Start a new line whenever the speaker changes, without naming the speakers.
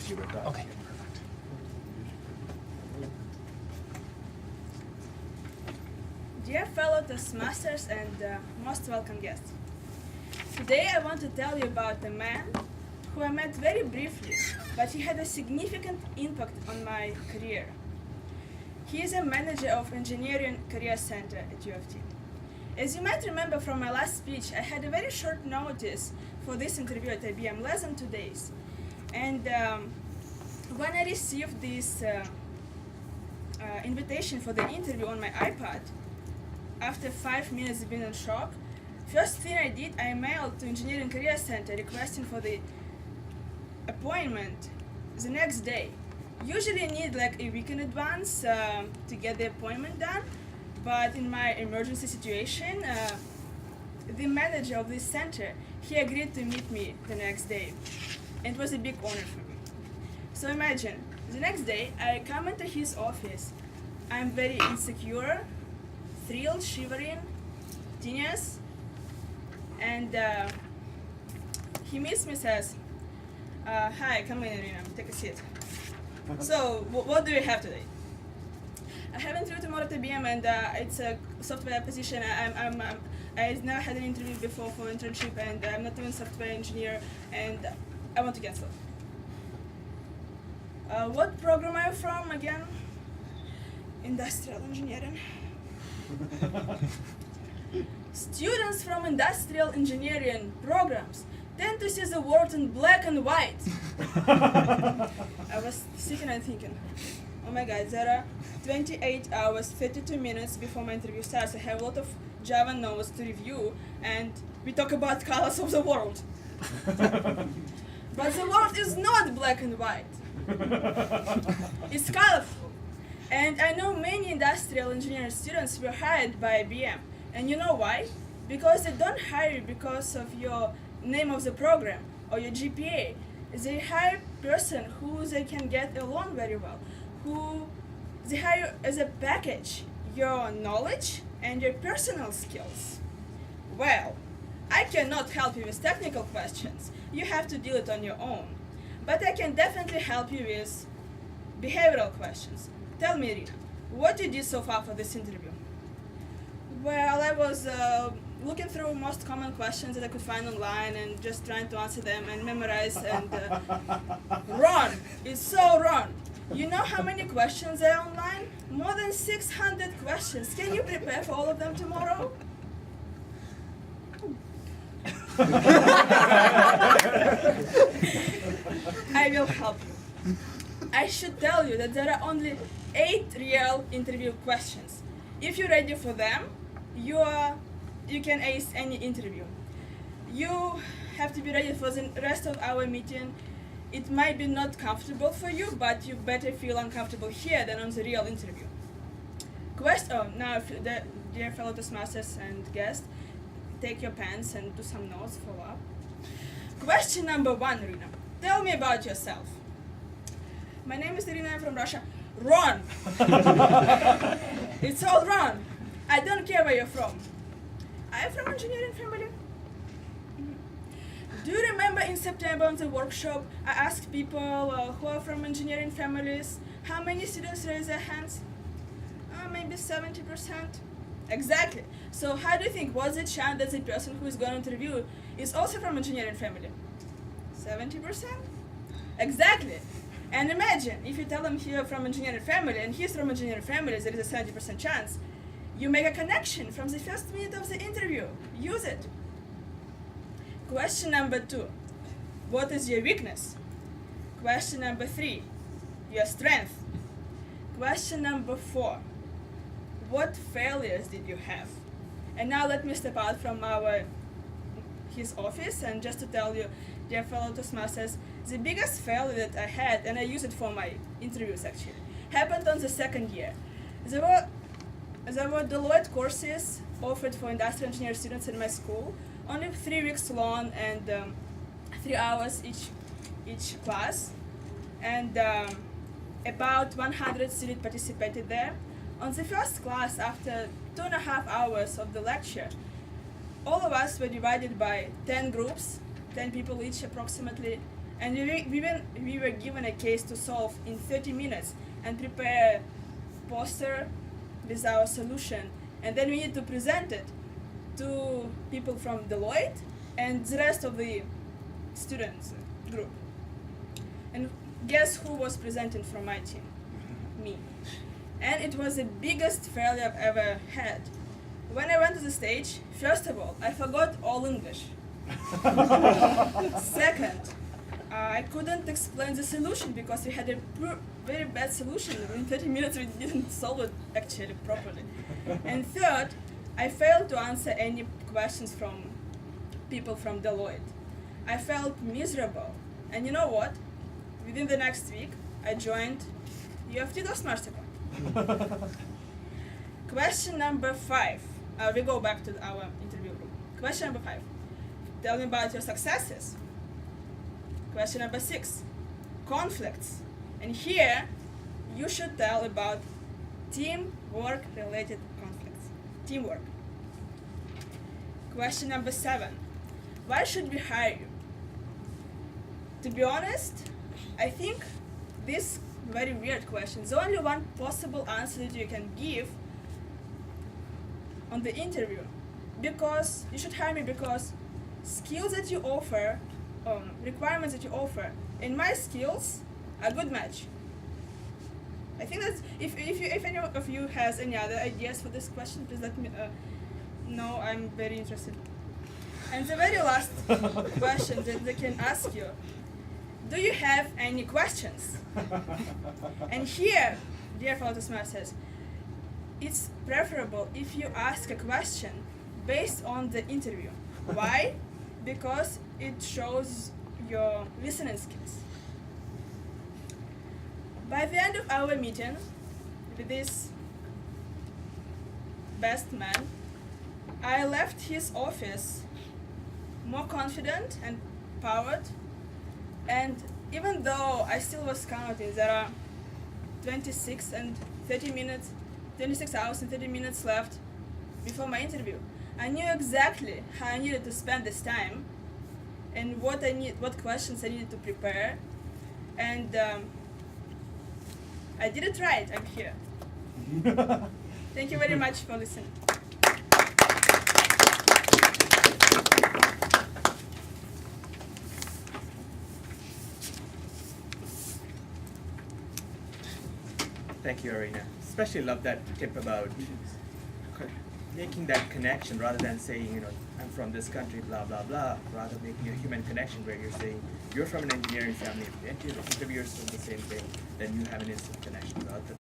be right back.
Okay.
Dear fellow Toastmasters and most welcome guests. Today I want to tell you about a man who I met very briefly, but he had a significant impact on my career. He is a manager of Engineering Career Center at U of T. As you might remember from my last speech, I had a very short notice for this interview at IBM, less than 2 days. And when I received this invitation for the interview on my iPad, after 5 minutes being in shock, first thing I did, I mailed to Engineering Career Center requesting for the appointment the next day. Usually I need like a week in advance to get the appointment done, but in my emergency situation, the manager of this center, he agreed to meet me the next day. It was a big honor for me. So imagine, the next day I come into his office. I'm very insecure, thrilled, shivering, genius, and he meets me, says, hi, come in, Irina, take a seat. So, what do you have today? I have an interview tomorrow at IBM, and it's a software position. I never had an interview before for internship, and I'm not even a software engineer, and I want to cancel. What program are you from again? Industrial engineering. Students from industrial engineering programs tend to see the world in black and white. I was sitting and thinking, oh my god, there are 28 hours, 32 minutes before my interview starts. I have a lot of Java notes to review, and we talk about colors of the world. But the world is not black and white. It's colorful. And I know many industrial engineering students were hired by IBM. And you know why? Because they don't hire you because of your name of the program or your GPA. They hire a person who they can get along very well, who they hire as a package, your knowledge and your personal skills. Well, I cannot help you with technical questions. You have to deal it on your own. But I can definitely help you with behavioral questions. Tell me, Irina, what you did so far for this interview? Well, I was looking through most common questions that I could find online and just trying to answer them and memorize and wrong. It's so wrong. You know how many questions are online? More than 600 questions. Can you prepare for all of them tomorrow? I will help you. I should tell you that there are only 8 real interview questions. If you're ready for them, you can ace any interview. You have to be ready for the rest of our meeting. It might be not comfortable for you, but you better feel uncomfortable here than on the real interview. Now, dear fellow Toastmasters and guests, take your pens and do some notes, follow up. Question number 1, Irina. Tell me about yourself. My name is Irina, I'm from Russia. Wrong! It's all wrong. I don't care where you're from. I'm from engineering family. Do you remember in September on the workshop, I asked people who are from engineering families, how many students raise their hands? Maybe 70%. Exactly. So how do you think, what's the chance that the person who is going to interview is also from engineering family? 70%? Exactly. And imagine, if you tell him you're from engineering family and he's from engineering family, there is a 70% chance. You make a connection from the first minute of the interview. Use it. Question number 2. What is your weakness? Question number 3. Your strength. Question number 4. What failures did you have? And now let me step out from his office and just to tell you, dear fellow Toastmasters, the biggest failure that I had, and I use it for my interviews actually, happened on the 2nd year. There were Deloitte courses offered for industrial engineering students in my school, only 3 weeks long and 3 hours each class, and about 100 students participated there. On the first class, after 2.5 hours of the lecture, all of us were divided by 10 groups, 10 people each approximately, And we were given a case to solve in 30 minutes and prepare a poster with our solution. And then we need to present it to people from Deloitte and the rest of the students group. And guess who was presenting from my team? Me. And it was the biggest failure I've ever had. When I went to the stage, first of all, I forgot all English. Second, I couldn't explain the solution because we had a very bad solution. In 30 minutes we didn't solve it actually properly. And third, I failed to answer any questions from people from Deloitte. I felt miserable. And you know what? Within the next week, I joined IBM Toastmaster. Question number 5. We go back to our interview room. Question number 5. Tell me about your successes. Question number 6. Conflicts. And here, you should tell about teamwork related conflicts. Teamwork. Question number 7. Why should we hire you? To be honest, I think this very weird question. There's only one possible answer that you can give on the interview. Because you should hire me because skills that you offer, requirements that you offer, and my skills are a good match. I think that's if any of you has any other ideas for this question, please let me know. I'm very interested. And the very last question that they can ask you: do you have any questions? And here, dear fellow Toastmasters, it's preferable if you ask a question based on the interview. Why? Because it shows your listening skills. By the end of our meeting with this best man, I left his office more confident and powered. And even though I still was counting, there are 26 hours and 30 minutes left before my interview. I knew exactly how I needed to spend this time and what questions I needed to prepare. And I did it right. I'm here. Thank you very much for listening.
Thank you, Irina. Especially love that tip about making that connection rather than saying, I'm from this country, blah, blah, blah, rather making a human connection where you're saying, you're from an engineering family, if the interviewers do the same thing, then you have an instant connection.